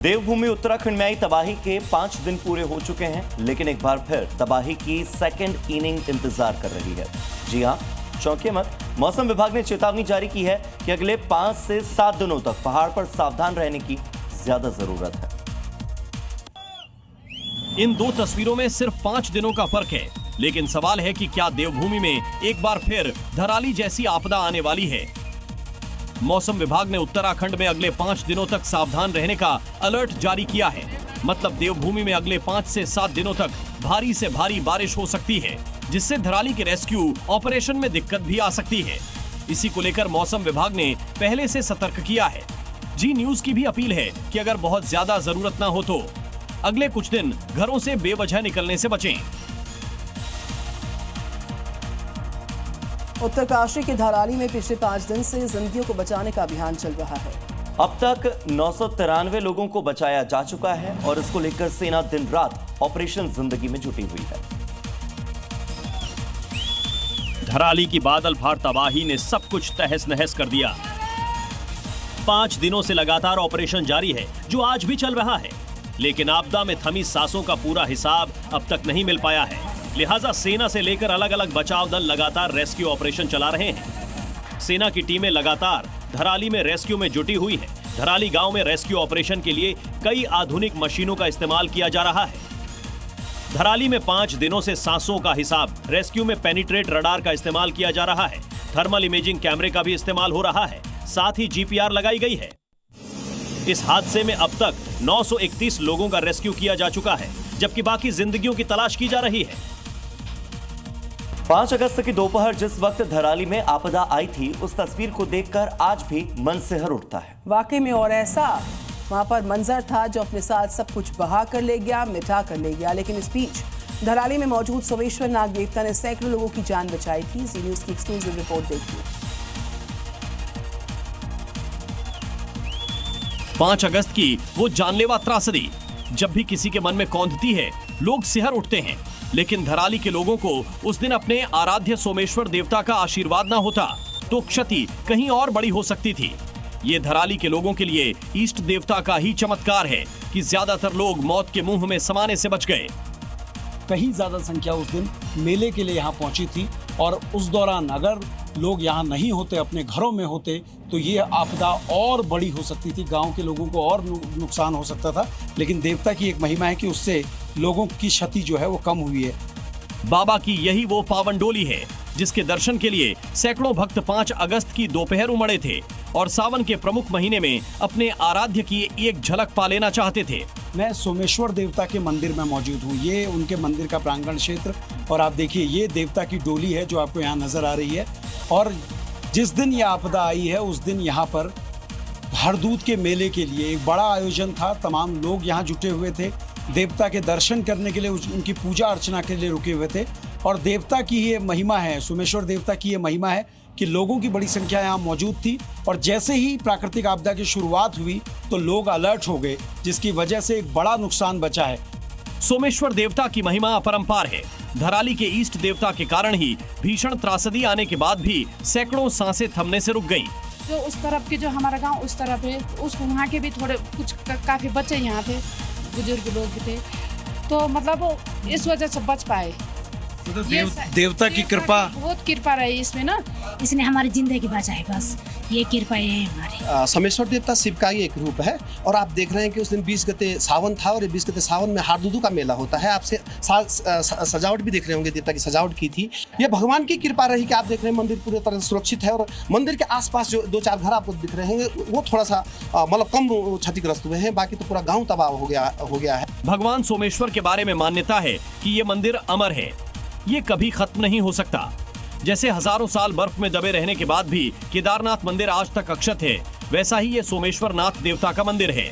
देवभूमि उत्तराखंड में आई तबाही के 5 दिन पूरे हो चुके हैं, लेकिन एक बार फिर तबाही की सेकंड इनिंग इंतजार कर रही है। जी हां, चौंकिए मत। मौसम विभाग ने चेतावनी जारी की है कि अगले 5 से 7 दिनों तक पहाड़ पर सावधान रहने की ज्यादा जरूरत है। इन दो तस्वीरों में सिर्फ 5 दिनों का फर्क है, लेकिन सवाल है कि क्या देवभूमि में एक बार फिर धराली जैसी आपदा आने वाली है। मौसम विभाग ने उत्तराखंड में अगले 5 दिनों तक सावधान रहने का अलर्ट जारी किया है। मतलब देवभूमि में अगले 5 से 7 दिनों तक भारी से भारी बारिश हो सकती है, जिससे धराली के रेस्क्यू ऑपरेशन में दिक्कत भी आ सकती है। इसी को लेकर मौसम विभाग ने पहले से सतर्क किया है। जी न्यूज की भी अपील है कि अगर बहुत ज्यादा जरूरत न हो तो अगले कुछ दिन घरों से बेवजह निकलने से बचें। उत्तरकाशी के धराली में पिछले 5 दिन से जिंदगियों को बचाने का अभियान चल रहा है। अब तक 993 लोगों को बचाया जा चुका है और इसको लेकर सेना दिन रात ऑपरेशन जिंदगी में जुटी हुई है। धराली की बादल फाड़ तबाही ने सब कुछ तहस नहस कर दिया। 5 दिनों से लगातार ऑपरेशन जारी है, जो आज भी चल रहा है, लेकिन आपदा में थमी सांसों का पूरा हिसाब अब तक नहीं मिल पाया है। लिहाजा सेना से लेकर अलग अलग बचाव दल लगातार रेस्क्यू ऑपरेशन चला रहे हैं। सेना की टीमें लगातार धराली में रेस्क्यू में जुटी हुई है। धराली गांव में रेस्क्यू ऑपरेशन के लिए कई आधुनिक मशीनों का इस्तेमाल किया जा रहा है। धराली में 5 दिनों से सांसों का हिसाब रेस्क्यू में पेनिट्रेट रडार का इस्तेमाल किया जा रहा है। थर्मल इमेजिंग कैमरे का भी इस्तेमाल हो रहा है, साथ ही जीपीआर लगाई गई है। इस हादसे में अब तक 931 लोगों का रेस्क्यू किया जा चुका है, जबकि बाकी जिंदगियों की तलाश की जा रही है। 5 अगस्त की दोपहर जिस वक्त धराली में आपदा आई थी, उस तस्वीर को देखकर आज भी मन सिहर उठता है। वाकई में और ऐसा वहां पर मंजर था जो अपने साथ सब कुछ बहा कर ले गया, मिटा कर ले गया। लेकिन इस बीच धराली में मौजूद सोमेश्वर नाग देवता ने सैकड़ों लोगों की जान बचाई थी। जी न्यूज की एक्सक्लूसिव रिपोर्ट देखिए। 5 अगस्त की वो जानलेवा त्रासदी जब भी किसी के मन में कौंधती है, लोग सिहर उठते हैं। लेकिन धराली के लोगों को उस दिन अपने आराध्य सोमेश्वर देवता का आशीर्वाद ना होता तो क्षति कहीं और बड़ी हो सकती थी। ये धराली के लोगों के लिए इष्ट देवता का ही चमत्कार है कि ज्यादातर लोग मौत के मुंह में समाने से बच गए। कहीं ज्यादा संख्या उस दिन मेले के लिए यहाँ पहुंची थी और उस दौरान अगर लोग यहाँ नहीं होते, अपने घरों में होते, तो ये आपदा और बड़ी हो सकती थी, गांव के लोगों को और नुकसान हो सकता था। लेकिन देवता की एक महिमा है कि उससे लोगों की क्षति जो है वो कम हुई है। बाबा की यही वो पावन डोली है जिसके दर्शन के लिए सैकड़ों भक्त 5 अगस्त की दोपहर उमड़े थे और सावन के प्रमुख महीने में अपने आराध्य की एक झलक पा लेना चाहते थे। मैं सोमेश्वर देवता के मंदिर में मौजूद हूँ। ये उनके मंदिर का प्रांगण क्षेत्र, और आप देखिए ये देवता की डोली है जो आपको यहाँ नजर आ रही है। और जिस दिन ये आपदा आई है उस दिन यहाँ पर हरदूत के मेले के लिए एक बड़ा आयोजन था। तमाम लोग यहाँ जुटे हुए थे, देवता के दर्शन करने के लिए, उनकी पूजा अर्चना के लिए रुके हुए थे। और देवता की ये महिमा है, सोमेश्वर देवता की ये महिमा है कि लोगों की बड़ी संख्या यहाँ मौजूद थी। और जैसे ही प्राकृतिक आपदा की शुरुआत हुई तो लोग अलर्ट हो गए, जिसकी वजह से एक बड़ा नुकसान बचा है। सोमेश्वर देवता की महिमा अपरंपार है। धराली के इष्ट देवता के कारण ही भीषण त्रासदी आने के बाद भी सैकड़ों सांसें थमने से रुक गईं। जो उस तरफ के, जो हमारा गांव उस तरफ है, उस वहाँ के भी थोड़े कुछ काफी बच्चे यहाँ थे, बुजुर्ग लोग भी थे, तो मतलब इस वजह से बच पाए। तो देवता की कृपा, बहुत कृपा रही इसमें ना, इसने हमारी जिंदगी बचाई, बस ये कृपा है हमारी। सोमेश्वर देवता शिव का ही एक रूप है। और आप देख रहे हैं कि उस दिन 20 गते सावन था और 20 गते सावन में हारदूदू का मेला होता है। आपसे सजावट भी देख रहे होंगे, देवता की सजावट की थी। ये भगवान की कृपा रही कि आप देख रहे हैं मंदिर पूरी तरह से सुरक्षित है। और मंदिर के आसपास जो 2-4 घर आपको दिख रहे हैं वो थोड़ा सा मतलब कम क्षतिग्रस्त हुए हैं, बाकी तो पूरा गाँव तबाह हो गया है। भगवान सोमेश्वर के बारे में मान्यता है कि ये मंदिर अमर है, ये कभी खत्म नहीं हो सकता। जैसे हजारों साल बर्फ में दबे रहने के बाद भी केदारनाथ मंदिर आज तक अक्षत है, वैसा ही ये सोमेश्वर नाथ देवता का मंदिर है।